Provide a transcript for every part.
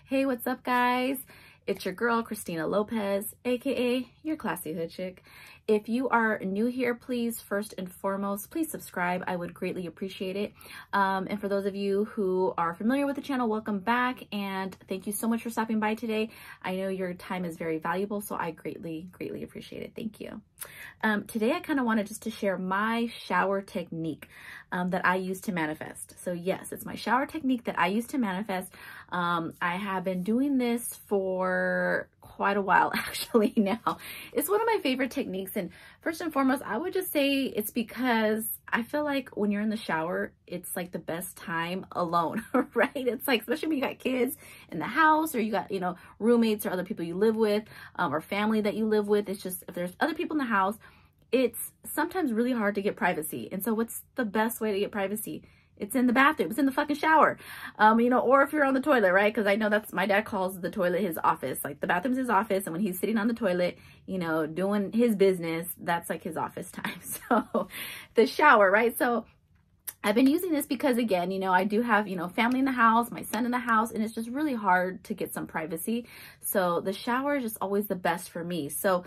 Hey, what's up, guys? It's your girl, Christina Lopez, aka your classy hood chick. If you are new here, please, first and foremost, please subscribe. I would greatly appreciate it. And for those of you who are familiar with the channel, welcome back. And thank you so much for stopping by today. I know your time is very valuable, so I greatly appreciate it. Thank you. Today, I kind of wanted just to share my shower technique that I use to manifest. So yes, it's my shower technique that I use to manifest. I have been doing this for quite a while actually now. It's one of my favorite techniques, and first and foremost, I would just say it's because I feel like when you're in the shower, it's like the best time alone, right? It's like, especially when you got kids in the house, or you got, you know, roommates or other people you live with, or family that you live with. It's just, if there's other people in the house, it's sometimes really hard to get privacy. And so what's the best way to get privacy? It's in the bathroom. It's in the fucking shower. You know, or if you're on the toilet, right? Because I know that's, my dad calls the toilet his office. Like, the bathroom's his office. And when he's sitting on the toilet, you know, doing his business, that's like his office time. So the shower, right? So I've been using this because, again, you know, I do have, you know, family in the house, my son in the house, and it's just really hard to get some privacy. So the shower is just always the best for me. So,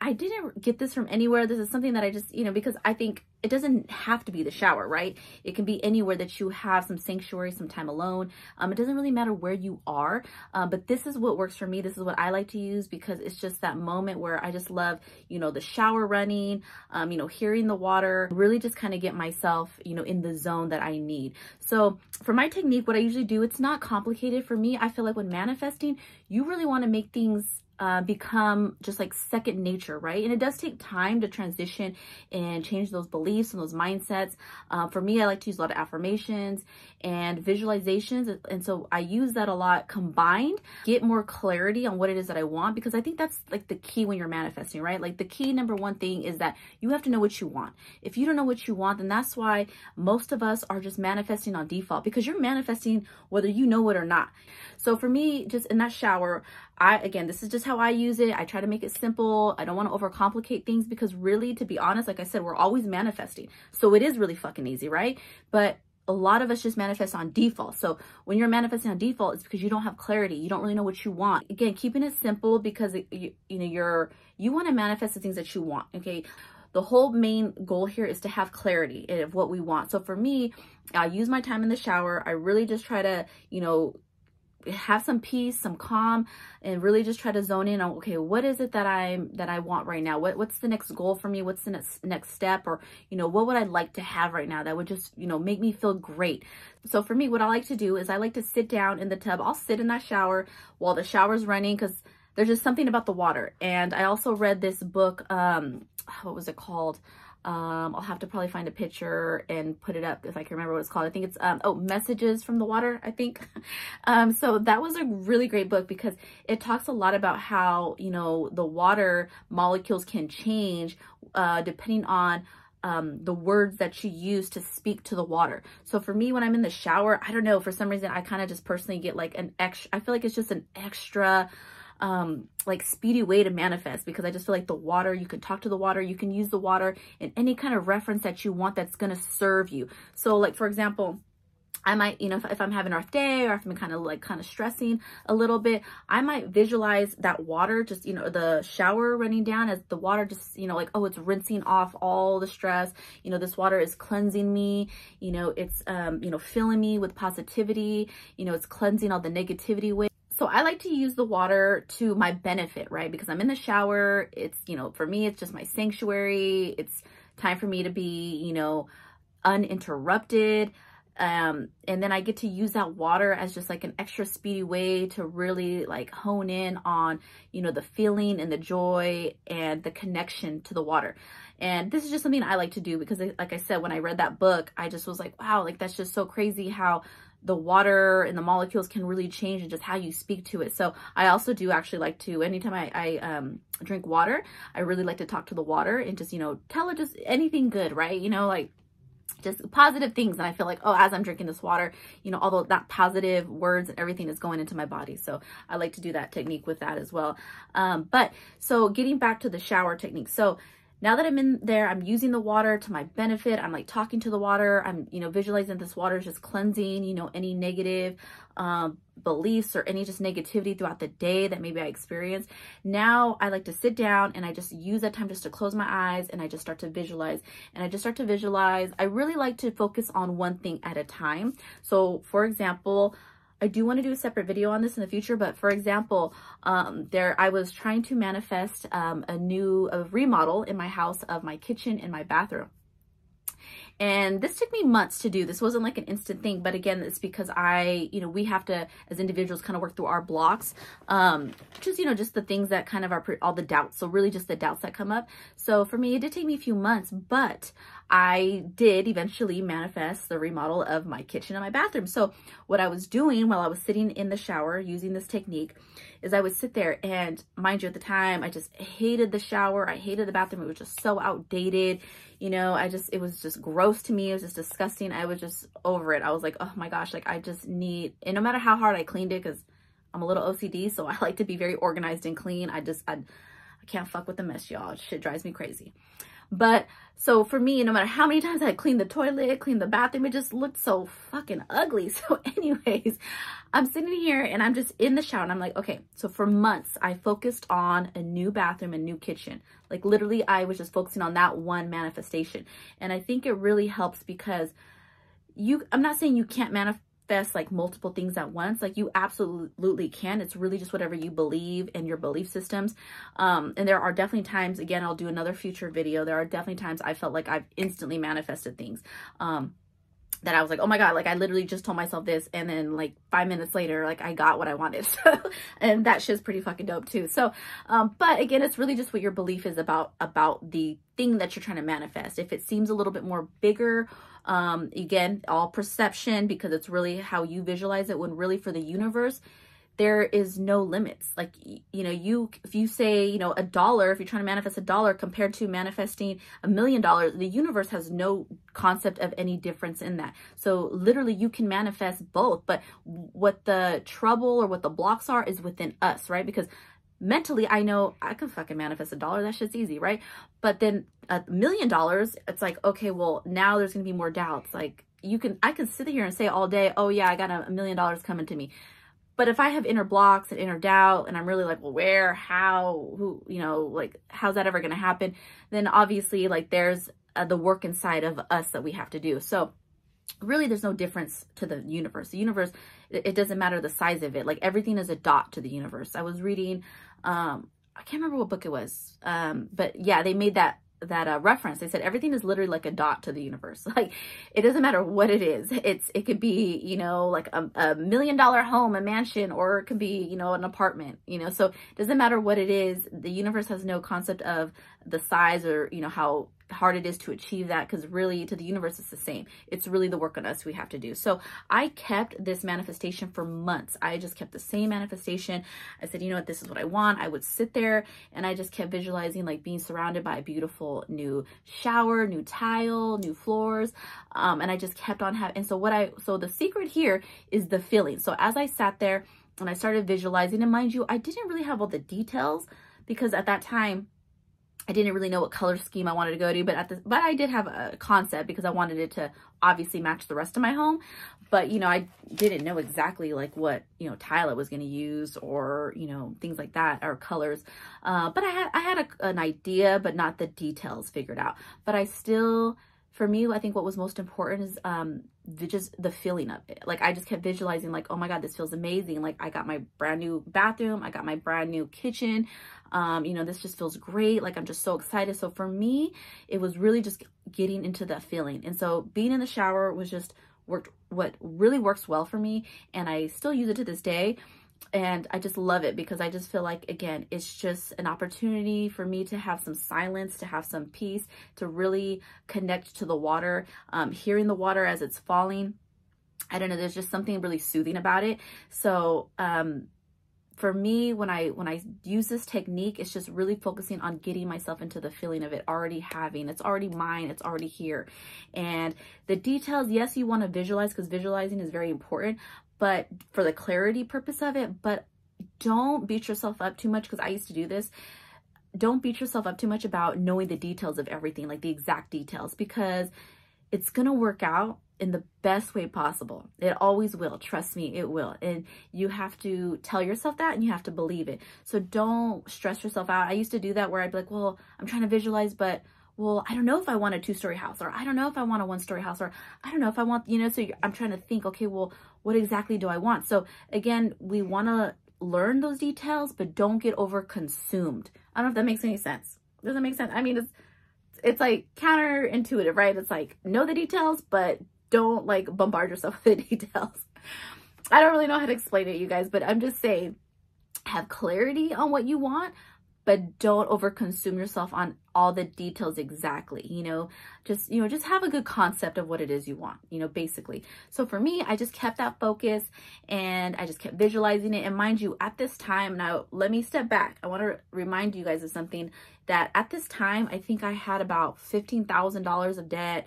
I didn't get this from anywhere. This is something that I just, you know, because I think it doesn't have to be the shower, right? It can be anywhere that you have some sanctuary, some time alone. It doesn't really matter where you are, but this is what works for me. This is what I like to use because it's just that moment where I just love, you know, the shower running, you know, hearing the water, really just kind of get myself, you know, in the zone that I need. So for my technique, what I usually do, it's not complicated for me. I feel like when manifesting, you really want to make things become just like second nature, right? And it does take time to transition and change those beliefs and those mindsets. For me, I like to use a lot of affirmations and visualizations. And so I use that a lot combined, get more clarity on what it is that I want, because I think that's like the key when you're manifesting, right? Like, the key number one thing is that you have to know what you want. If you don't know what you want, then that's why most of us are just manifesting on default, because you're manifesting whether you know it or not. So for me, just in that shower, again, this is just how I use it. I try to make it simple. I don't want to overcomplicate things, because really, to be honest, like I said, we're always manifesting. So it is really fucking easy, right? But a lot of us just manifest on default. So when you're manifesting on default, it's because you don't have clarity. You don't really know what you want. Again, keeping it simple, because you know, you want to manifest the things that you want, okay? The whole main goal here is to have clarity of what we want. So for me, I use my time in the shower. I really just try to, you know, have some peace, some calm, and really just try to zone in on, okay, what is it that I want right now? What's the next goal for me? What's the next step? Or, you know, what would I like to have right now that would just, you know, make me feel great? So for me, what I like to do is I like to sit down in the tub. I'll sit in that shower while the shower's running, because there's just something about the water. And I also read this book, what was it called? I'll have to probably find a picture and put it up if I can remember what it's called. I think it's, Messages from the Water, I think. So that was a really great book, because it talks a lot about how, you know, the water molecules can change, depending on the words that you use to speak to the water. So for me, when I'm in the shower, I don't know, for some reason, I kind of just personally get like an extra, I feel like it's just an extra, like speedy way to manifest, because I just feel like the water, you can talk to the water, you can use the water in any kind of reference that you want that's going to serve you. So like, for example, I might, you know, if I'm having a rough day, or if I'm kind of stressing a little bit, I might visualize that water, just, you know, the shower running down, as the water just, you know, like, oh, it's rinsing off all the stress. You know, this water is cleansing me. You know, it's, you know, filling me with positivity. You know, it's cleansing all the negativity away. So I like to use the water to my benefit, right? Because I'm in the shower. It's, you know, for me, it's just my sanctuary. It's time for me to be, you know, uninterrupted. And then I get to use that water as just like an extra speedy way to really like hone in on, you know, the feeling and the joy and the connection to the water. And this is just something I like to do, because like I said, when I read that book, I just was like, wow, like, that's just so crazy how the water and the molecules can really change, and just how you speak to it. So I also do actually like to, anytime I drink water, I really like to talk to the water and just, you know, tell it just anything good, right? You know, like, just positive things. And I feel like, oh, as I'm drinking this water, you know, although that positive words and everything is going into my body. So I like to do that technique with that as well. But so getting back to the shower technique. So now that I'm in there, I'm using the water to my benefit. I'm like talking to the water. I'm, you know, visualizing this water is just cleansing, you know, any negative beliefs or any just negativity throughout the day that maybe I experienced. Now I like to sit down and I just use that time just to close my eyes and I just start to visualize. And I just start to visualize. I really like to focus on one thing at a time. So for example, I do want to do a separate video on this in the future, but for example, I was trying to manifest a remodel in my house of my kitchen and my bathroom. And this took me months to do. This wasn't like an instant thing, but again, it's because we have to, as individuals, kind of work through our blocks. Just the things that kind of are all the doubts. So really just the doubts that come up. So for me, it did take me a few months, but I did eventually manifest the remodel of my kitchen and my bathroom. So what I was doing while I was sitting in the shower using this technique is I would sit there, and mind you, at the time, I just hated the shower. I hated the bathroom. It was just so outdated. You know, it was just gross to me. It was just disgusting. I was just over it. I was like, oh my gosh, like I just need, and no matter how hard I cleaned it, because I'm a little OCD, so I like to be very organized and clean. I can't fuck with the mess, y'all. Shit drives me crazy. But so for me, no matter how many times I cleaned the toilet, cleaned the bathroom, it just looked so fucking ugly. So anyways, I'm sitting here and I'm just in the shower and I'm like, okay, so for months I focused on a new bathroom and new kitchen. Like literally I was just focusing on that one manifestation. And I think it really helps because I'm not saying you can't manifest like multiple things at once. Like you absolutely can. It's really just whatever you believe and your belief systems. And there are definitely times, again, I'll do another future video. There are definitely times I felt like I've instantly manifested things. That I was like, oh my God, like I literally just told myself this. And then like 5 minutes later, like I got what I wanted. So, and that shit's pretty fucking dope too. So, but again, it's really just what your belief is about the thing that you're trying to manifest. If it seems a little bit more bigger, again, all perception, because it's really how you visualize it, when really for the universe, there is no limits. Like, you know, if you say, you know, $1, if you're trying to manifest $1 compared to manifesting $1 million, the universe has no concept of any difference in that. So literally you can manifest both, but what the trouble or what the blocks are is within us, right? Because mentally, I know I can fucking manifest $1. That shit's easy, right? But then $1 million, it's like, okay, well, now there's going to be more doubts. Like I can sit here and say all day, oh yeah, I got $1 million coming to me. But if I have inner blocks and inner doubt and I'm really like, well, where, how, who, you know, like, how's that ever going to happen? Then obviously like there's the work inside of us that we have to do. So really there's no difference to the universe. The universe, it doesn't matter the size of it. Like everything is a dot to the universe. I was reading, I can't remember what book it was. But yeah, they made that reference. They said everything is literally like a dot to the universe. Like it doesn't matter what it is. It could be, you know, like a $1 million home, a mansion, or it could be, you know, an apartment, you know. So it doesn't matter what it is. The universe has no concept of the size or, you know, how hard it is to achieve that, because really to the universe it's the same. It's really the work on us we have to do. So I kept this manifestation for months. I just kept the same manifestation. I said, you know what, this is what I want. I would sit there and I just kept visualizing like being surrounded by a beautiful new shower, new tile, new floors, and I just kept on having. And so the secret here is the feeling. So as I sat there and I started visualizing, and mind you, I didn't really have all the details because at that time I didn't really know what color scheme I wanted to go to, but I did have a concept because I wanted it to obviously match the rest of my home. But, you know, I didn't know exactly like what, you know, tile I was going to use or, you know, things like that, or colors. But I had an idea, but not the details figured out. But I still, for me, I think what was most important is just the feeling of it. Like I just kept visualizing like, oh my God, this feels amazing. Like I got my brand new bathroom. I got my brand new kitchen. You know, this just feels great. Like I'm just so excited. So for me, it was really just getting into that feeling. And so being in the shower was just what really works well for me. And I still use it to this day. And I just love it because I just feel like, again, it's just an opportunity for me to have some silence, to have some peace, to really connect to the water, hearing the water as it's falling. I don't know, there's just something really soothing about it. So for me, when I use this technique, it's just really focusing on getting myself into the feeling of it already having. It's already mine. It's already here. And the details, yes, you want to visualize because visualizing is very important, but for the clarity purpose of it, but don't beat yourself up too much because I used to do this. don't beat yourself up too much about knowing the details of everything, like the exact details, because it's going to work out in the best way possible. It always will. Trust me, it will. And you have to tell yourself that, and you have to believe it. So don't stress yourself out. I used to do that where I'd be like, well, I'm trying to visualize, but well, I don't know if I want a 2-story house, or I don't know if I want a 1-story house, or I don't know if I want, so I'm trying to think, okay, well, what exactly do I want? So again, we want to learn those details, but don't get over consumed. I don't know if that makes any sense. Does that make sense? I mean, it's like counterintuitive, right? It's like, know the details, but don't like bombard yourself with the details. I don't really know how to explain it, you guys, but I'm just saying, have clarity on what you want, but don't overconsume yourself on all the details exactly, just have a good concept of what it is you want, basically. So for me, I just kept that focus, and I just kept visualizing it. And mind you, at this time, now let me step back. I want to remind you guys of something, that at this time, I think I had about $15,000 of debt.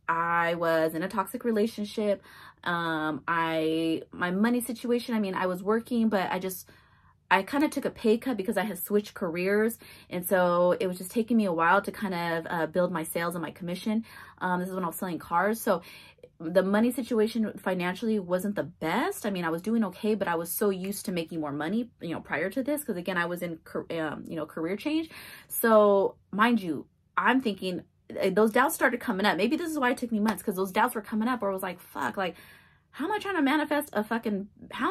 I was in a toxic relationship. My money situation, I mean, I was working, but I kind of took a pay cut because I had switched careers. And so it was just taking me a while to kind of build my sales and my commission. This is when I was selling cars. So the money situation financially wasn't the best. I mean, I was doing okay, but I was so used to making more money, prior to this. Because again, I was in, career change. So mind you, I'm thinking those doubts started coming up. Maybe this is why it took me months, because those doubts were coming up where I was like, fuck, like, how am I trying to manifest how am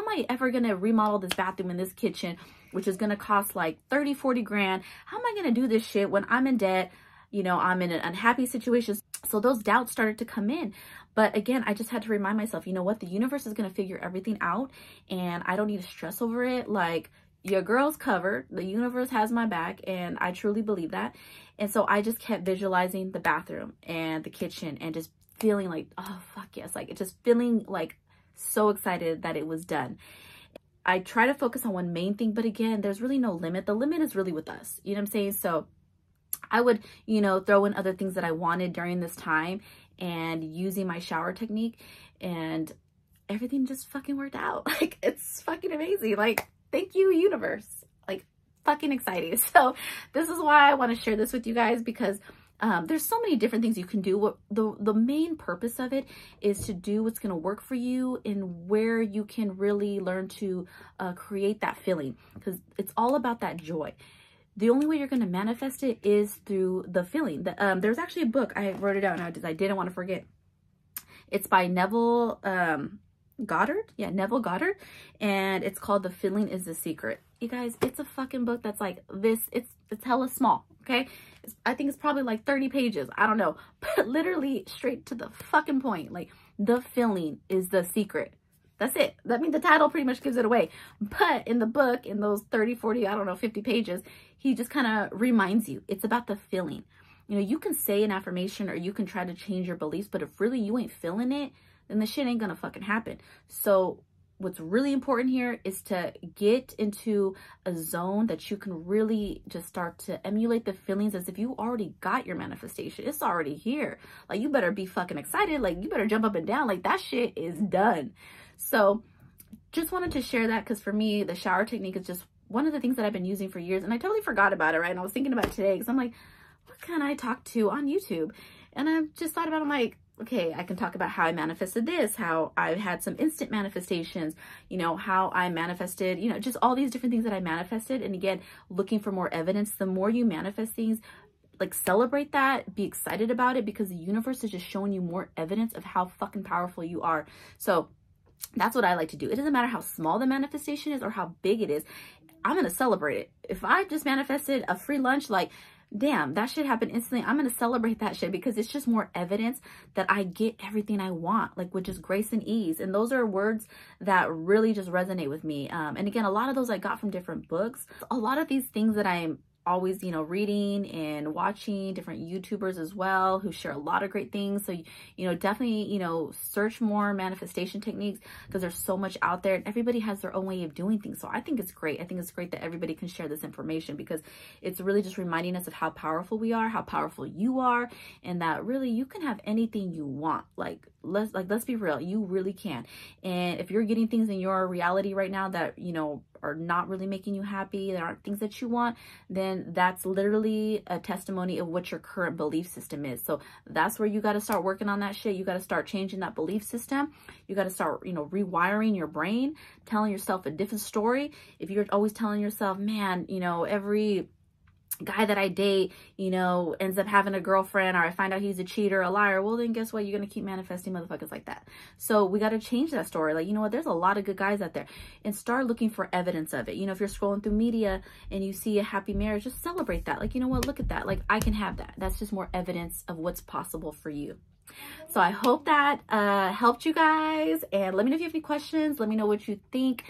I ever going to remodel this bathroom in this kitchen, which is going to cost like 30, 40 grand? How am I going to do this shit when I'm in debt? I'm in an unhappy situation. So those doubts started to come in. But again, I just had to remind myself, you know what? The universe is going to figure everything out, and I don't need to stress over it. Like, your girl's covered. The universe has my back, and I truly believe that. And so I just kept visualizing the bathroom and the kitchen, and just feeling like, oh, fuck yes. Like, just feeling like so excited that it was done. I try to focus on one main thing, but again, there's really no limit. The limit is really with us. You know what I'm saying? So I would, throw in other things that I wanted during this time, and using my shower technique, and everything just fucking worked out. Like, it's fucking amazing. Like, thank you, universe. Like, fucking exciting. So this is why I want to share this with you guys, because there's so many different things you can do. What the main purpose of it is to do what's going to work for you, and where you can really learn to create that feeling, because it's all about that joy. The only way you're going to manifest it is through the feeling. There's actually a book, I wrote it down now because I didn't want to forget. It's by Neville Goddard. Yeah, Neville Goddard. And it's called The Feeling is the Secret. You guys, it's a fucking book that's like this. It's hella small, okay? I think it's probably like 30 pages. I don't know. But literally straight to the fucking point. Like, the feeling is the secret. That's it. That means the title pretty much gives it away. But in the book, in those 30, 40, I don't know, 50 pages, he just kind of reminds you. It's about the feeling. You can say an affirmation, or you can try to change your beliefs, but if really you ain't feeling it, then the shit ain't gonna fucking happen. So what's really important here is to get into a zone that you can really just start to emulate the feelings as if you already got your manifestation. It's already here. Like, you better be fucking excited. Like, you better jump up and down. Like, that shit is done. So just wanted to share that, because for me, the shower technique is just one of the things that I've been using for years, and I totally forgot about it, right? And I was thinking about it today, because I'm like, what can I talk to on YouTube? And I just thought about it, I'm like, okay, I can talk about how I manifested this, how I had some instant manifestations, how I manifested, just all these different things that I manifested. And again, looking for more evidence. The more you manifest things, like, celebrate that, be excited about it, because the universe is just showing you more evidence of how fucking powerful you are. So that's what I like to do. It doesn't matter how small the manifestation is or how big it is. I'm going to celebrate it. If I just manifested a free lunch, like, damn, that shit happened instantly. I'm going to celebrate that shit, because it's just more evidence that I get everything I want, like, with just grace and ease. And those are words that really just resonate with me. And again, a lot of those I got from different books. A lot of these things that I'm always, reading and watching different YouTubers as well, who share a lot of great things. So, definitely, search more manifestation techniques, because there's so much out there, and everybody has their own way of doing things. So I think it's great. I think it's great that everybody can share this information, because it's really just reminding us of how powerful we are, how powerful you are, and that really you can have anything you want. Like, let's be real, you really can. And if you're getting things in your reality right now that, you know, are not really making you happy, that aren't things that you want, then that's literally a testimony of what your current belief system is. So that's where you got to start working on that shit. You got to start changing that belief system. You got to start, you know, rewiring your brain, telling yourself a different story. If you're always telling yourself, man, you know, every guy that I date, you know, ends up having a girlfriend, or I find out he's a cheater, a liar, well, then guess what? You're going to keep manifesting motherfuckers like that. So we got to change that story. Like, you know what? There's a lot of good guys out there, and start looking for evidence of it. You know, if you're scrolling through media and you see a happy marriage, just celebrate that. Like, you know what? Look at that. Like, I can have that. That's just more evidence of what's possible for you. So I hope that helped you guys, and let me know if you have any questions. Let me know what you think.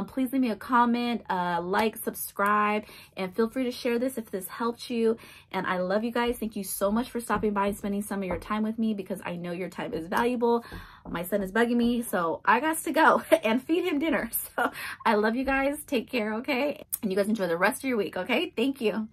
Please leave me a comment, like, subscribe, and feel free to share this if this helped you. And I love you guys. Thank you so much for stopping by and spending some of your time with me, because I know your time is valuable. My son is bugging me, so I got to go and feed him dinner. So I love you guys. Take care, okay? And you guys enjoy the rest of your week, okay? Thank you.